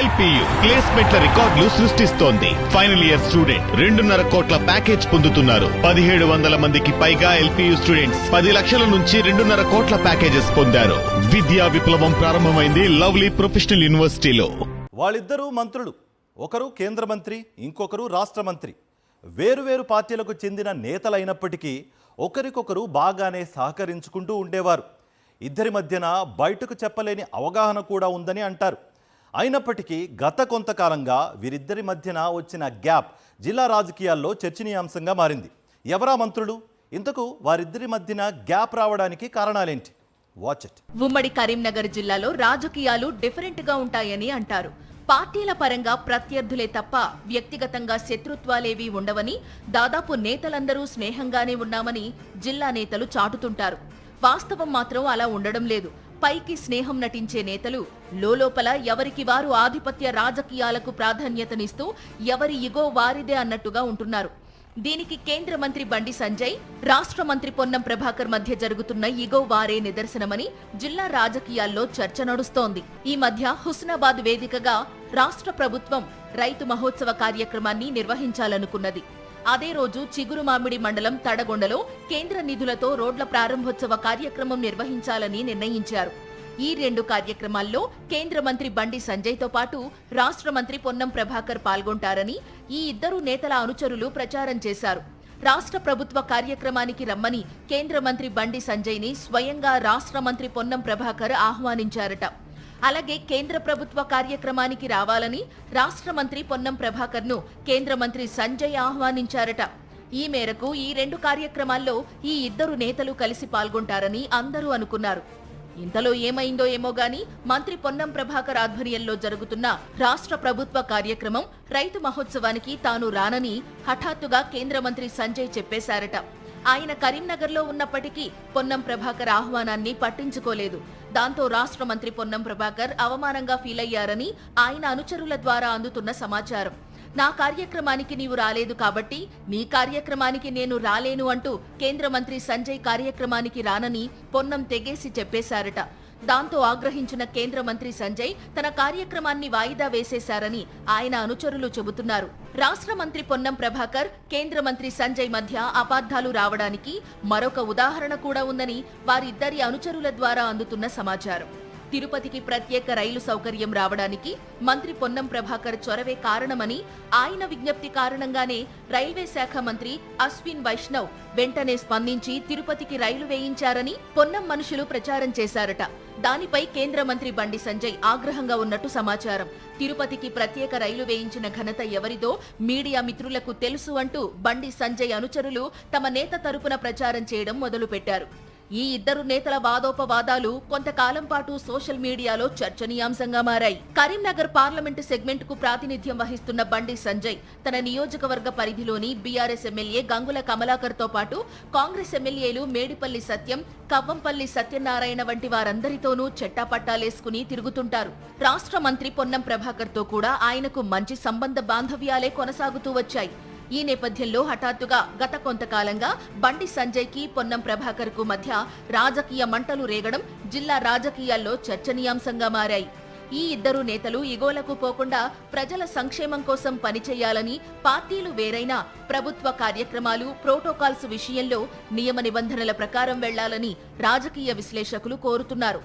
LPU ప్లేస్మెంట్ల రికార్డులు సృష్టిస్తోంది. Final year student 2.5 కోట్ల ప్యాకేజ్ పొందుతున్నారు. 1700 మందికి పైగా ఎల్పియు స్టూడెంట్స్ 10 లక్షల నుంచి 2.5 కోట్ల ప్యాకేజెస్ పొందారు. విద్యా విప్లవం ప్రారంభమైంది లవ్లీ ప్రొఫెషనల్ యూనివర్సిటీలో. వాళ్ళిద్దరూ మంత్రులు, ఒకరు కేంద్ర మంత్రి, ఇంకొకరు రాష్ట్ర మంత్రి. వేరువేరు పార్టీలకు చెందిన నేతలైనప్పటికీ ఒకరికొకరు బాగానే సహకరించుకుంటూ ఉండేవారు. ఇద్దరి మధ్యన బయటకు చెప్పలేని అవగాహన కూడా ఉందని అంటారు. అయినప్పటికీ గత కొంతకాలంగా వీరిద్దరి మధ్యన వచ్చిన గ్యాప్ జిల్లా రాజకీయాల్లో చర్చనీయాంశంగా మారింది. ఎవరా మంత్రులు? ఇంతకు వారిద్దరి మధ్యన గ్యాప్ రావడానికి కారణాలేంటి? Watch it. ఉమ్మడి కరీంనగర్ జిల్లాలో రాజకీయాలు డిఫరెంట్ గా ఉంటాయని అంటారు. పార్టీల పరంగా ప్రత్యర్థులే తప్ప వ్యక్తిగతంగా శత్రుత్వాలేవీ ఉండవని, దాదాపు నేతలందరూ స్నేహంగానే ఉన్నామని జిల్లా నేతలు చాటుతుంటారు. వాస్తవం మాత్రం అలా ఉండడం లేదు. పైకి స్నేహం నటించే నేతలు లోలోపల ఎవరికి వారు ఆధిపత్య రాజకీయాలకు ప్రాధాన్యతనిస్తూ ఎవరి ఇగో వారిదే అన్నట్టుగా ఉంటున్నారు. దీనికి కేంద్ర మంత్రి బండి సంజయ్, రాష్ట్ర మంత్రి పొన్నం ప్రభాకర్ మధ్య జరుగుతున్న ఇగో వారే నిదర్శనమని జిల్లా రాజకీయాల్లో చర్చ నడుస్తోంది. ఈ మధ్య హుస్నాబాద్ వేదికగా రాష్ట్ర ప్రభుత్వం రైతు మహోత్సవ కార్యక్రమాన్ని నిర్వహించాలనుకున్నది. అదే రోజు చిగురుమామిడి మండలం తడగొండలో కేంద్ర నిధులతో రోడ్ల ప్రారంభోత్సవ కార్యక్రమం నిర్వహించాలని నిర్ణయించారు. ఈ 2 కార్యక్రమాల్లో కేంద్ర మంత్రి బండి సంజయ్తో పాటు రాష్ట్ర మంత్రి పొన్నం ప్రభాకర్ పాల్గొంటారని ఈ ఇద్దరు నేతల అనుచరులు ప్రచారం చేశారు. రాష్ట్ర ప్రభుత్వ కార్యక్రమానికి రమ్మని కేంద్ర మంత్రి బండి సంజయ్ని స్వయంగా రాష్ట్ర మంత్రి పొన్నం ప్రభాకర్ ఆహ్వానించారట. అలాగే కేంద్ర ప్రభుత్వ కార్యక్రమానికి రావాలని రాష్ట్ర మంత్రి పొన్నం ప్రభాకర్ను కేంద్ర మంత్రి సంజయ్ ఆహ్వానించారట. ఈ మేరకు ఈ 2 కార్యక్రమాల్లో ఈ ఇద్దరు నేతలు కలిసి పాల్గొంటారని అందరూ అనుకున్నారు. ఇంతలో ఏమైందో ఏమో గాని మంత్రి పొన్నం ప్రభాకర్ ఆధ్వర్యంలో జరుగుతున్న రాష్ట్ర ప్రభుత్వ కార్యక్రమం రైతు మహోత్సవానికి తాను రానని హఠాత్తుగా కేంద్ర మంత్రి సంజయ్ చెప్పేశారట. ఆయన కరీంనగర్లో ఉన్నప్పటికీ పొన్నం ప్రభాకర్ ఆహ్వానాన్ని పట్టించుకోలేదు. దాంతో రాష్ట్ర మంత్రి పొన్నం ప్రభాకర్ అవమానంగా ఫీలయ్యారని ఆయన అనుచరుల ద్వారా అందుతున్న సమాచారం. నా కార్యక్రమానికి నీవు రాలేదు కాబట్టి నీ కార్యక్రమానికి నేను రాలేను అంటూ కేంద్ర మంత్రి సంజయ్ కార్యక్రమానికి రానని పొన్నం తెగేసి చెప్పేశారట. దాంతో ఆగ్రహించిన కేంద్ర మంత్రి సంజయ్ తన కార్యక్రమాన్ని వాయిదా వేసేశారని ఆయన అనుచరులు చెబుతున్నారు. రాష్ట్ర మంత్రి పొన్నం ప్రభాకర్, కేంద్ర మంత్రి సంజయ్ మధ్య అపార్థాలు రావడానికి మరొక ఉదాహరణ కూడా ఉందని వారిద్దరి అనుచరుల ద్వారా అందుతున్న సమాచారం. తిరుపతికి ప్రత్యేక రైలు సౌకర్యం రావడానికి మంత్రి పొన్నం ప్రభాకర్ చొరవే కారణమని, ఆయన విజ్ఞప్తి కారణంగానే రైల్వే శాఖ మంత్రి అశ్విన్ వైష్ణవ్ వెంటనే స్పందించి తిరుపతికి రైలు వేయించారని పొన్నం మనుషులు ప్రచారం చేశారట. దానిపై కేంద్ర మంత్రి బండి సంజయ్ ఆగ్రహంగా ఉన్నట్టు సమాచారం. తిరుపతికి ప్రత్యేక రైలు వేయించిన ఘనత ఎవరిదో మీడియా మిత్రులకు తెలుసు అంటూ బండి సంజయ్ అనుచరులు తమ నేత తరపున ప్రచారం చేయడం మొదలుపెట్టారు. ఈ ఇద్దరు నేతల వాదోపవాదాలు కొంతకాలం పాటు సోషల్ మీడియాలో చర్చనీయాంశంగా మారాయి. కరీంనగర్ పార్లమెంటు సెగ్మెంట్ కు ప్రాతినిధ్యం వహిస్తున్న బండి సంజయ్ తన నియోజకవర్గ పరిధిలోని బీఆర్ఎస్ ఎమ్మెల్యే గంగుల కమలాకర్ తో పాటు కాంగ్రెస్ ఎమ్మెల్యేలు మేడిపల్లి సత్యం, కవ్వంపల్లి సత్యనారాయణ వంటి వారందరితోనూ చెట్టాపట్టాలేసుకుని తిరుగుతుంటారు. రాష్ట్ర మంత్రి పొన్నం ప్రభాకర్ తో కూడా ఆయనకు మంచి సంబంధ బాంధవ్యాలే కొనసాగుతూ వచ్చాయి. ఈ నేపథ్యంలో హఠాత్తుగా గత కొంతకాలంగా బండి సంజయ్ కి పొన్నం ప్రభాకర్ కు మధ్య రాజకీయ మంటలు రేగడం జిల్లా రాజకీయాల్లో చర్చనీయాంశంగా మారాయి. ఈ ఇద్దరు నేతలు ఇగోలకు పోకుండా ప్రజల సంక్షేమం కోసం పనిచేయాలని, పార్టీలు వేరైనా ప్రభుత్వ కార్యక్రమాలు, ప్రోటోకాల్స్ విషయంలో నియమ నిబంధనల ప్రకారం వెళ్లాలని రాజకీయ విశ్లేషకులు కోరుతున్నారు.